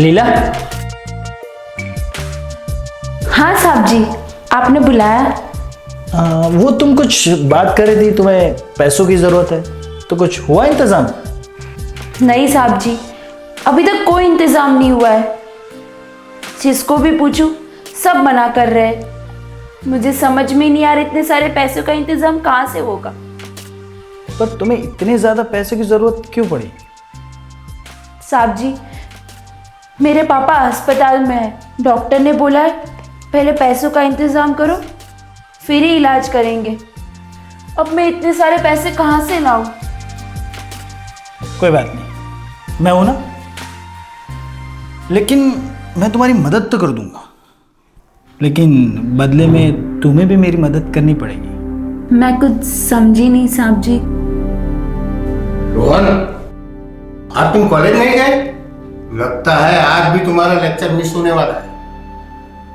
लीला। हाँ साहब जी, आपने बुलाया? वो तुम कुछ बात कर रही थी, तुम्हें पैसों की जरूरत है, तो कुछ हुआ इंतजाम? नहीं साहब जी, अभी तक कोई इंतजाम नहीं हुआ है। जिसको भी पूछूं सब मना कर रहे हैं। मुझे समझ में नहीं आ रहा इतने सारे पैसों का इंतजाम कहाँ से होगा। पर तुम्हें इतने ज्यादा पैसे की जरूरत क्यों पड़ी? साहब जी, मेरे पापा अस्पताल में है। डॉक्टर ने बोला है पहले पैसों का इंतजाम करो, फिर ही इलाज करेंगे। अब मैं इतने सारे पैसे कहाँ से लाऊं? कोई बात नहीं, मैं हूं ना। लेकिन मैं तुम्हारी मदद तो कर दूंगा, लेकिन बदले में तुम्हें भी मेरी मदद करनी पड़ेगी। मैं कुछ समझी नहीं साहब जी। रोहन, आज तुम कॉलेज नहीं गए? लगता है आज भी तुम्हारा लेक्चर मिस होने वाला है।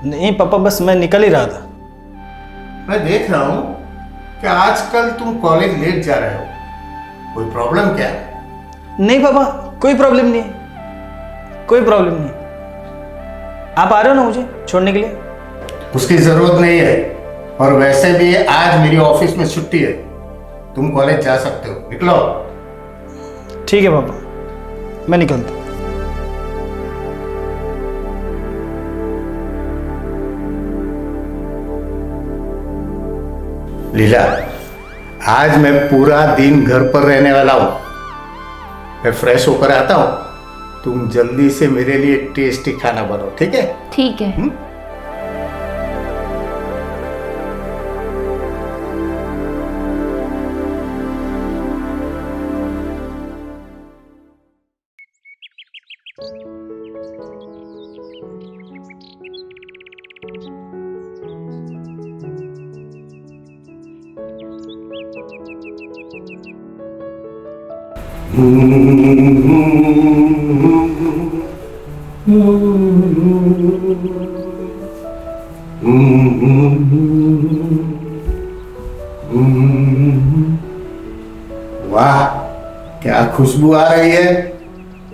नहीं पापा, बस मैं निकल ही रहा था। मैं देख रहा हूँ कि आजकल तुम कॉलेज लेट जा रहे हो। कोई प्रॉब्लम क्या है? नहीं पापा, कोई प्रॉब्लम नहीं है, कोई प्रॉब्लम नहीं। आप आ रहे हो ना मुझे छोड़ने के लिए? उसकी जरूरत नहीं है, और वैसे भी आज मेरी ऑफिस में छुट्टी है। तुम कॉलेज जा सकते हो, निकलो। ठीक है पापा, मैं निकलता हूँ। लीला, आज मैं पूरा दिन घर पर रहने वाला हूँ। मैं फ्रेश होकर आता हूँ। तुम जल्दी से मेरे लिए टेस्टी खाना बनाओ, ठीक है? ठीक है। वाह, क्या खुशबू आ रही है।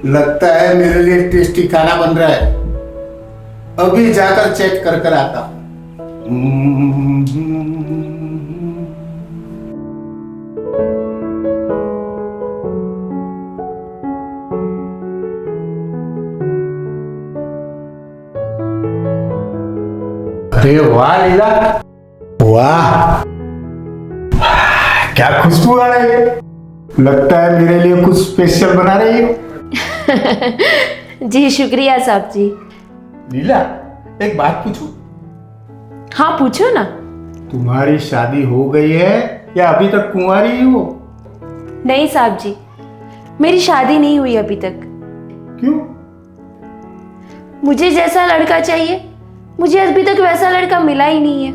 लगता है मेरे लिए टेस्टी खाना बन रहा है। अभी जाकर चेक कर कर आता हूं। अरे वाह लीला, वाह, क्या खुशबू आ रही है। लगता है मेरे लिए कुछ स्पेशल बना रही हो। जी शुक्रिया साहब जी। लीला, एक बात पूछूं? हाँ पूछो ना। तुम्हारी शादी हो गई है या अभी तक कुंवारी ही हो? नहीं साहब जी, मेरी शादी नहीं हुई अभी तक। क्यों? मुझे जैसा लड़का चाहिए, मुझे अभी तक वैसा लड़का मिला ही नहीं है।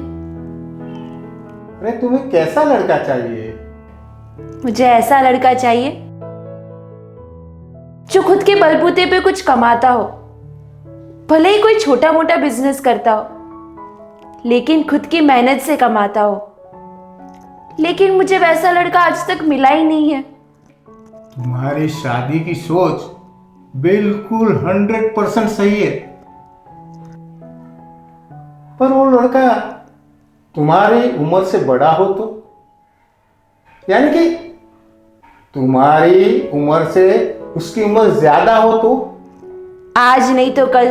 अरे तुम्हें कैसा लड़का चाहिए? मुझे ऐसा लड़का चाहिए जो खुद के बलबूते पे कुछ कमाता हो। भले ही कोई छोटा मोटा बिजनेस करता हो, लेकिन खुद की मेहनत से कमाता हो। लेकिन मुझे वैसा लड़का आज तक मिला ही नहीं है। तुम्हारी शादी की सोच बिल्कुल 100% सही है, पर वो लड़का तुम्हारी उम्र से बड़ा हो तो, यानी कि तुम्हारी उम्र से उसकी उम्र ज्यादा हो तो। आज नहीं तो कल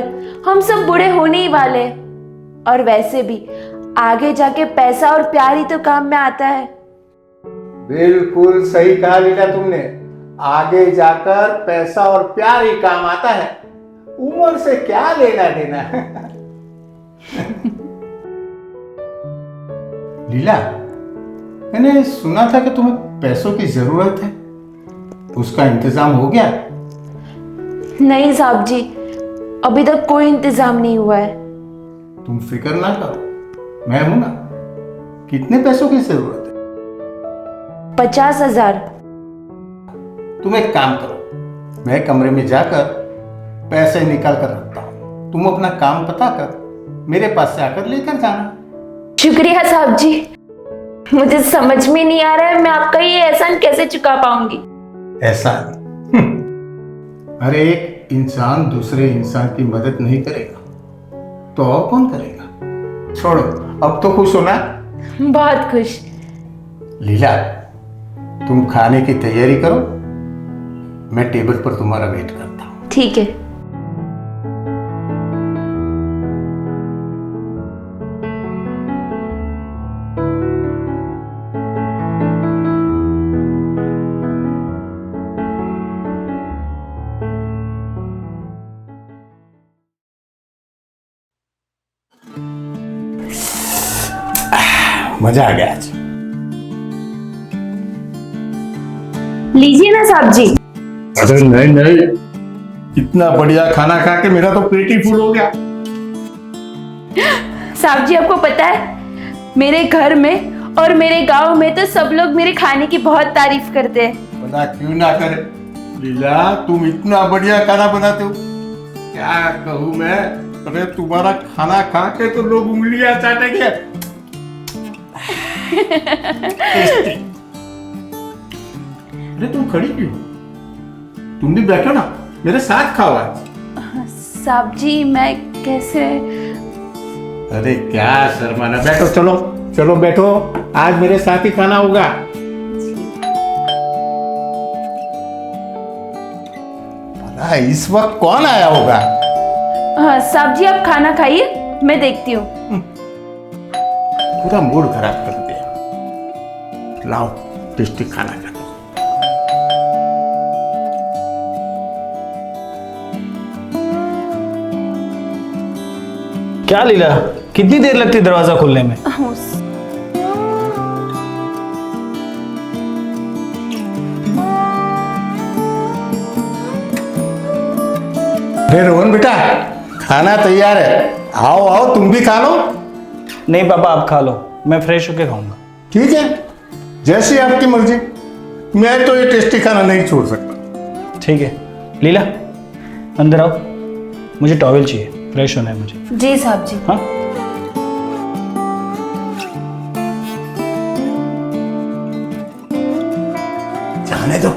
हम सब बूढ़े होने ही वाले हैं। और वैसे भी आगे जाके पैसा और प्यार ही तो काम में आता है। बिल्कुल सही कहा लीला तुमने। आगे जाकर पैसा और प्यार ही काम आता है, उम्र से क्या लेना देना। लीला, मैंने सुना था कि तुम्हें पैसों की जरूरत है, उसका इंतजाम हो गया? नहीं साहब जी, अभी तक कोई इंतजाम नहीं हुआ है। तुम फिक्र ना करो, मैं हूं ना। कितने पैसों की जरूरत है? 50,000। तुम एक काम करो, मैं कमरे में जाकर पैसे निकाल कर रखता हूं। तुम अपना काम पता कर मेरे पास से आकर लेकर जाना। शुक्रिया साहब जी। मुझे समझ में नहीं आ रहा है मैं आपका ये एहसान कैसे चुका पाऊंगी। एहसान? अरे एक इंसान दूसरे इंसान की मदद नहीं करेगा तो और कौन करेगा? छोड़ो, अब तो खुश हो ना? बहुत खुश। लीला, तुम खाने की तैयारी करो, मैं टेबल पर तुम्हारा वेट करता हूँ। ठीक है। मजा आ गया आज। लीजिए ना साहब जी। अरे नहीं नहीं, इतना बढ़िया खाना खा के मेरा तो पेट ही फुल हो गया। साहब जी आपको पता है मेरे घर में और मेरे गांव में तो सब लोग मेरे खाने की बहुत तारीफ करते हैं। बता क्यों ना करे लीला, तुम इतना बढ़िया खाना बनाते हो, क्या कहूँ मैं। अरे तुम्हारा खाना खा के तो लोग उंगलियां चाटेंगे। अरे तुम खड़ी क्यों? तुम भी बैठो ना, मेरे साथ खाओ आज। साहब जी मैं कैसे? अरे क्या शर्माना, बैठो, चलो चलो बैठो, आज मेरे साथ ही खाना होगा। भला इस वक्त कौन आया होगा? हाँ साहब जी आप खाना खाइए, मैं देखती हूँ। पूरा मूड खराब कर दिया। लाओ टेस्टी खाना खा लो। क्या लीला, कितनी देर लगती है दरवाजा खोलने में? अरे रोहन बेटा, खाना तैयार है, आओ आओ तुम भी खा लो। नहीं पापा, आप खा लो, मैं फ्रेश होके खाऊंगा। ठीक है, जैसी आपकी मर्जी, मैं तो ये टेस्टी खाना नहीं छोड़ सकता। ठीक है लीला, अंदर आओ, मुझे टॉवेल चाहिए, फ्रेश होना है मुझे। जी साहब जी। हाँ जाने दो,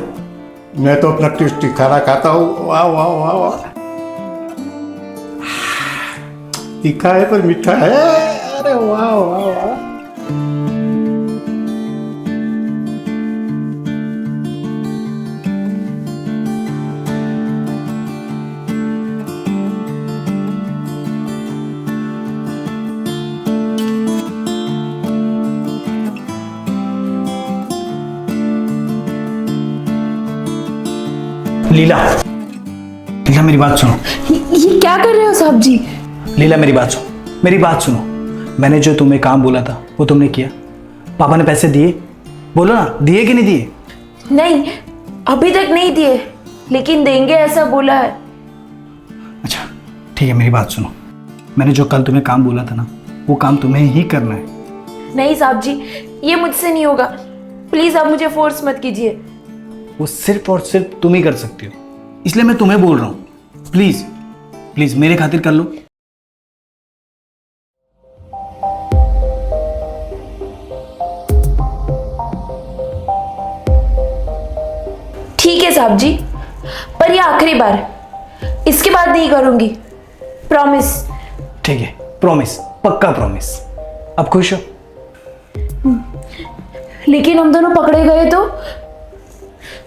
मैं तो अपना टेस्टी खाना खाता हूँ। वाह वाह वाह वाह, तीखा है पर मीठा है। अरे वाह वाह वाह। लीला, लीला मेरी बात सुनो। ये क्या कर रहे हो साहब जी? लीला मेरी बात सुनो, मेरी बात सुनो। मैंने जो तुम्हें काम बोला था वो तुमने किया? पापा ने पैसे दिए? बोलो ना, दिए कि नहीं दिए? नहीं, अभी तक नहीं दिए, लेकिन देंगे ऐसा बोला है। अच्छा ठीक है, मेरी बात सुनो। मैंने जो कल तुम्हें काम बोला था ना, वो काम तुम्हें ही करना है। नहीं साहब जी, ये मुझसे नहीं होगा, प्लीज आप मुझे फोर्स मत कीजिए। वो सिर्फ और सिर्फ तुम ही कर सकती हो, इसलिए मैं तुम्हें बोल रहा हूँ। प्लीज प्लीज मेरे खातिर कर लो। ठीक है साहब जी, पर ये आखिरी बार, इसके बाद नहीं करूंगी, प्रॉमिस। ठीक है, प्रॉमिस, पक्का प्रॉमिस। अब खुश हो? लेकिन हम दोनों पकड़े गए तो?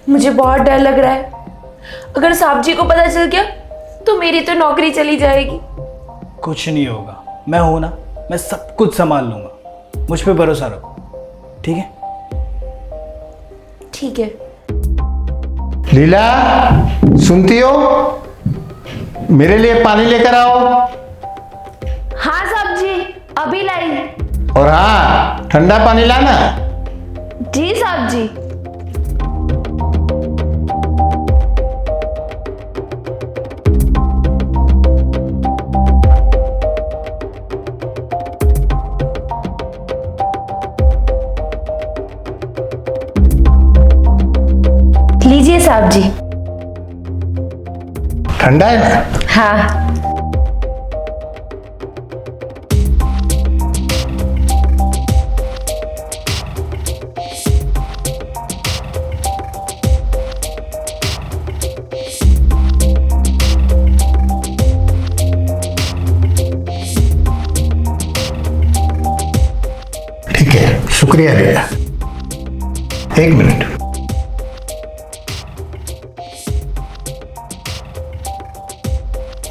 मुझे बहुत डर लग रहा है। अगर साहब जी को पता चल गया तो मेरी तो नौकरी चली जाएगी। कुछ नहीं होगा, मैं हूं ना, मैं सब कुछ संभाल लूंगा, मुझ पे भरोसा रखो। ठीक है? ठीक है। लीला, सुनती हो? मेरे लिए पानी लेकर आओ। हाँ साहब जी, अभी लाई। और हाँ, ठंडा पानी लाना। जी साहब जी। लीजिए साहब जी। ठंडा है ना? हाँ। शुक्रिया लीला। एक मिनट।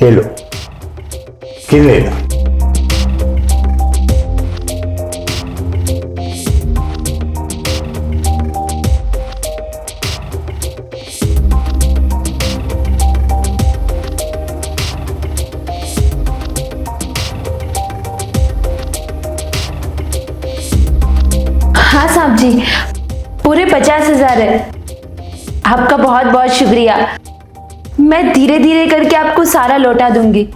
ये लो, किन लेना। हाँ साहब जी, पूरे 50,000 है। आपका बहुत बहुत शुक्रिया। मैं धीरे धीरे करके आपको सारा लौटा दूंगी।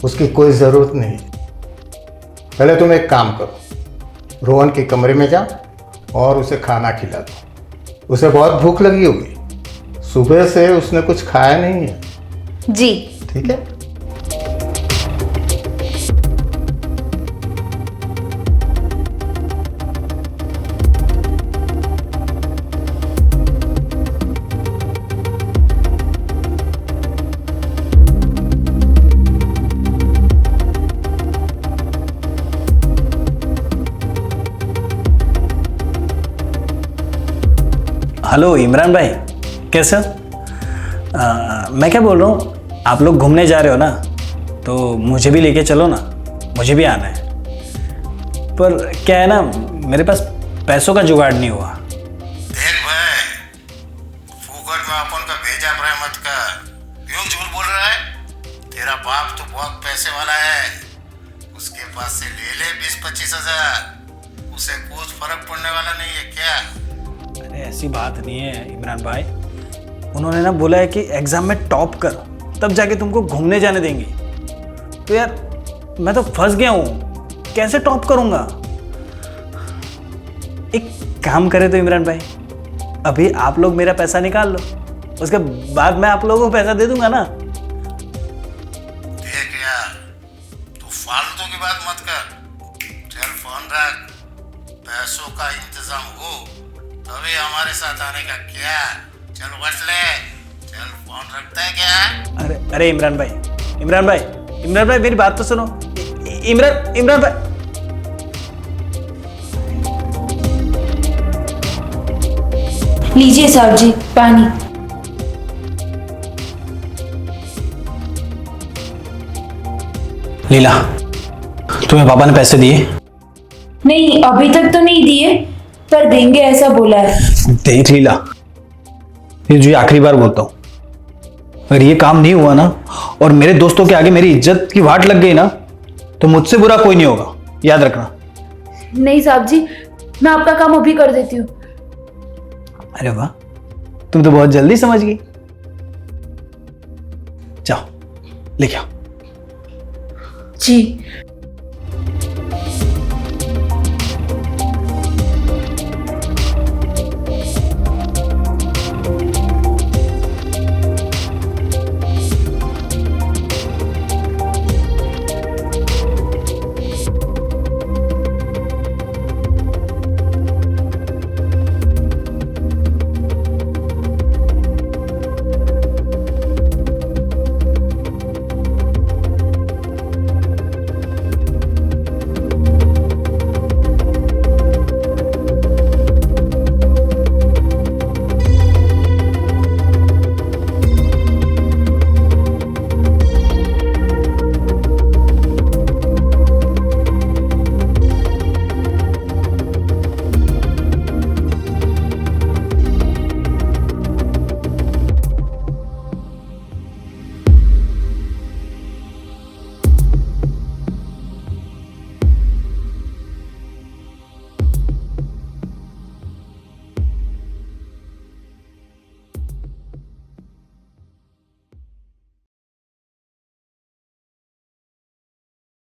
उसकी कोई जरूरत नहीं। पहले तुम एक काम करो, रोहन के कमरे में जाओ और उसे खाना खिला दो। उसे बहुत भूख लगी होगी, सुबह से उसने कुछ खाया नहीं है। जी। ठीक है। हेलो इमरान भाई, कैसे हो? मैं क्या बोल रहा हूँ, आप लोग घूमने जा रहे हो ना, तो मुझे भी लेके चलो ना, मुझे भी आना है। पर क्या है ना, मेरे पास पैसों का जुगाड़ नहीं हुआ। देख भाई, फूकट में अपन का भेजा प्रेम मत कर। क्यों झूठ बोल रहा है? तेरा बाप तो बहुत पैसे वाला है, उसके पास से ले 20-25 हजार। उसे कुछ फर्क पड़ने वाला नहीं है क्या? अरे ऐसी बात नहीं है इमरान भाई, उन्होंने ना बोला है कि एग्जाम में टॉप कर, तब जाके तुमको घूमने जाने देंगे। तो यार मैं तो फंस गया हूँ, कैसे टॉप करूँगा? एक काम करे तो इमरान भाई, अभी आप लोग मेरा पैसा निकाल लो, उसके बाद मैं आप लोगों को पैसा दे दूंगा ना। देख यार, तू फालतू की बात मत कर। चल फोन रख, पैसों का इंतजाम हो तभी हमारे साथ आने का। क्या चल बच ले, चल फोन रखता है क्या? अरे अरे इमरान भाई, इमरान भाई, इमरान भाई मेरी बात तो सुनो। इमरान भाई, लीजिए साहब जी पानी। लीला, तुम्हें पापा ने पैसे दिए? नहीं, अभी तक तो नहीं दिए, पर देंगे ऐसा बोला है। देख लीला, ये जो आखिरी बार बोलता हूं, अगर ये काम नहीं हुआ ना और मेरे दोस्तों के आगे मेरी इज्जत की वाट लग गई ना, तो मुझसे बुरा कोई नहीं होगा, याद रखना। नहीं साहब जी, मैं आपका काम अभी कर देती हूँ। अरे वाह, तुम तो बहुत जल्दी समझ गई। जाओ लेके आओ। जी।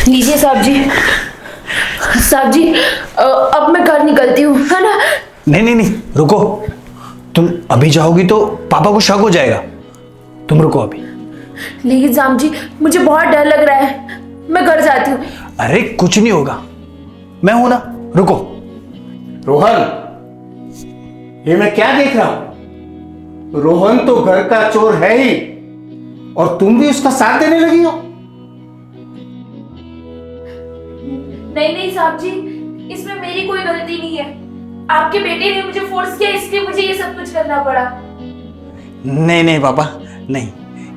लीजिए साहब जी। साहब जी, अब मैं घर निकलती हूँ, है ना? नहीं नहीं नहीं, रुको। तुम अभी जाओगी तो पापा को शक हो जाएगा, तुम रुको अभी। लेकिन साहब जी, मुझे बहुत डर लग रहा है, मैं घर जाती हूँ। अरे कुछ नहीं होगा, मैं हूं ना, रुको। रोहन, ये मैं क्या देख रहा हूं? रोहन तो घर का चोर है ही, और तुम भी उसका साथ देने लगी हो। नहीं नहीं साहब जी, इसमें मेरी कोई गलती नहीं है। आपके बेटे ने मुझे फोर्स किया, इसलिए मुझे ये सब कुछ करना पड़ा। नहीं नहीं पापा, नहीं,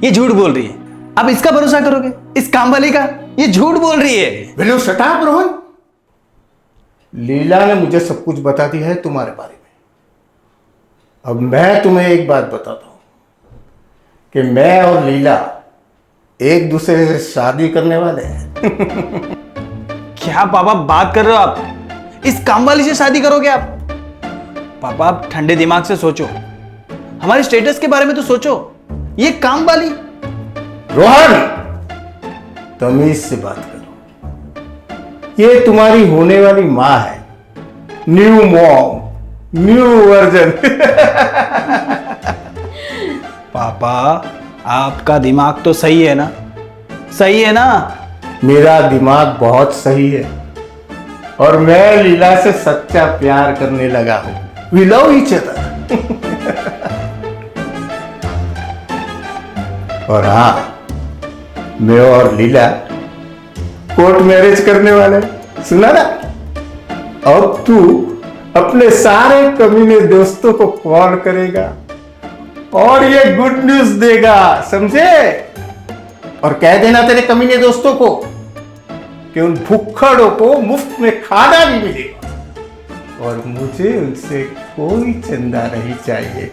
ये झूठ बोल रही है। आप इसका भरोसा करोगे, इस काम वाली का? ये झूठ बोल रही है। Will you shut up Rohan? Leela ने मुझे सब कुछ बता दिया है तुम्हारे बारे में। अब मैं तुम्हें एक बात बताता हूं कि मैं और लीला एक दूसरे से शादी करने वाले हैं। क्या पापा बात कर रहे हो आप? इस काम वाली से शादी करोगे आप? पापा आप ठंडे दिमाग से सोचो, हमारे स्टेटस के बारे में तो सोचो। ये काम वाली। रोहन, तमीज से बात करो। ये तुम्हारी होने वाली माँ है, न्यू मॉम, न्यू वर्जन। पापा आपका दिमाग तो सही है ना? सही है ना? मेरा दिमाग बहुत सही है और मैं लीला से सच्चा प्यार करने लगा हूं। We love each other. और हाँ, मैं और लीला कोर्ट मैरिज करने वाले। सुना ना? अब तू अपने सारे कमीने दोस्तों को कॉल करेगा और ये गुड न्यूज देगा, समझे? और कह देना तेरे कमीने दोस्तों को कि उन भुक्खड़ों को मुफ्त में खाना भी मिलेगा और मुझे उनसे कोई चंदा नहीं चाहिए।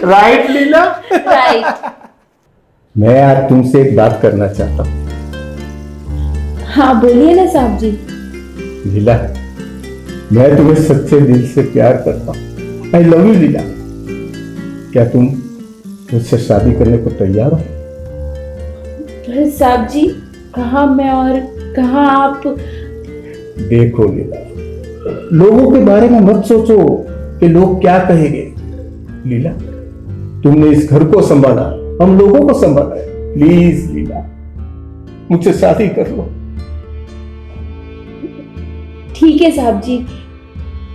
राइट लीला? राइट। मैं आज तुमसे एक बात करना चाहता हूँ। हाँ बोलिए ना साहब जी। लीला, मैं तुम्हें सच्चे दिल से प्यार करता हूँ। आई लव यू लीला। क्या तुम मुझसे शादी करने को तैयार हो? साहब जी, कहाँ मैं और कहाँ आप? देखो लीला, लोगों के बारे में मत सोचो कि लोग क्या कहेंगे। लीला, तुमने इस घर को संभाला, हम लोगों को संभाला है। प्लीज लीला, मुझसे शादी कर लो। ठीक है साहब जी,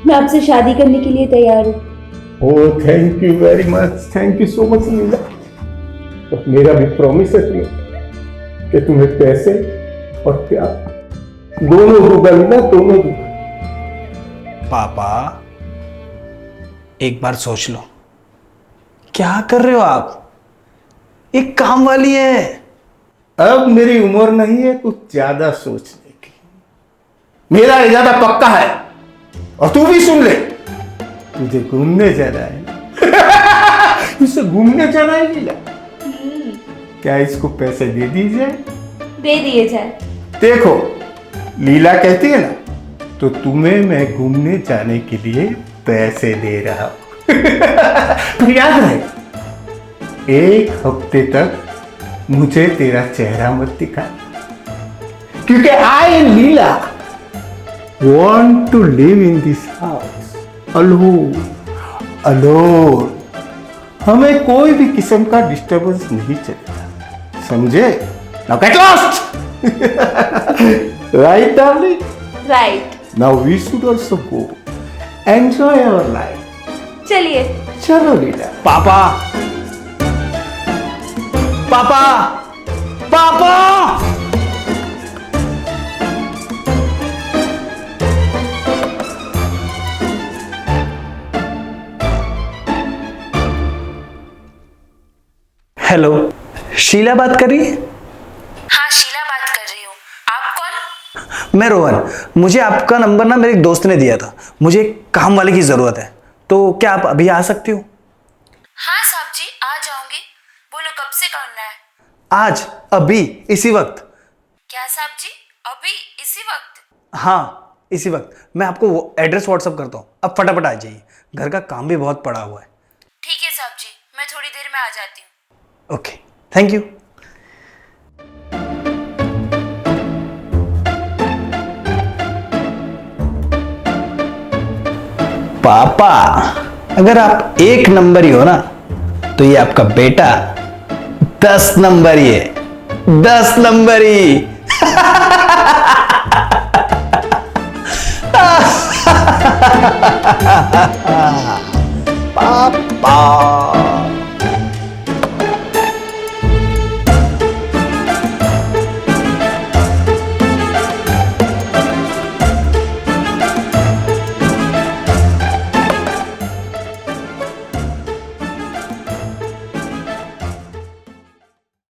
मैं आपसे शादी करने के लिए तैयार हूँ। Oh thank you very much, thank you so much Leela. तो मेरा भी प्रॉमिस है तुम्हें कि तुम्हें पैसे और प्यार दोनों दूंगा लीला, दोनों दूंगा। पापा एक बार सोच लो, क्या कर रहे हो आप? एक काम वाली है। अब मेरी उम्र नहीं है कुछ ज्यादा सोचने की। मेरा इरादा पक्का है और तू भी सुन ले। तुझे घूमने जाना है। इसे घूमने जाना है लीला। क्या इसको पैसे दे दीजिए? दे दिए जाए। देखो, लीला कहती है ना, तो तुम्हें मैं घूमने जाने के लिए पैसे दे रहा हूं। पर याद रहे, एक हफ्ते तक मुझे तेरा चेहरा मत दिखा, क्योंकि आई लीला want to live in this house alone, alone. हमें कोई भी किस्म का डिस्टरबेंस नहीं चलेगा, समझे? Now get lost. Right, darling? Right. Now we should also go. Enjoy our life. चलिए। चलो लीला। पापा पापा पापा हेलो, शीला बात कर रही है? हाँ शीला बात कर रही हूँ। आप कौन? मैं रोहन। मुझे आपका नंबर ना मेरे एक दोस्त ने दिया था। मुझे एक काम वाले की जरूरत है, तो क्या आप अभी आ सकती हो? हाँ साहब जी, आ जाऊंगी। बोलो कब से करना है? आज, अभी, इसी वक्त। क्या साहब जी, अभी इसी वक्त? हाँ इसी वक्त। मैं आपको वो एड्रेस व्हाट्सअप करता हूँ, अब फटाफट आ जाइए। घर का काम भी बहुत पड़ा हुआ है। ठीक है साहब जी, मैं थोड़ी देर में आ जाती हूँ। Okay, thank you. पापा, अगर आप 1 नंबर ही हो ना, तो ये आपका बेटा 10 नंबर ही है। 10 नंबर ही। पापा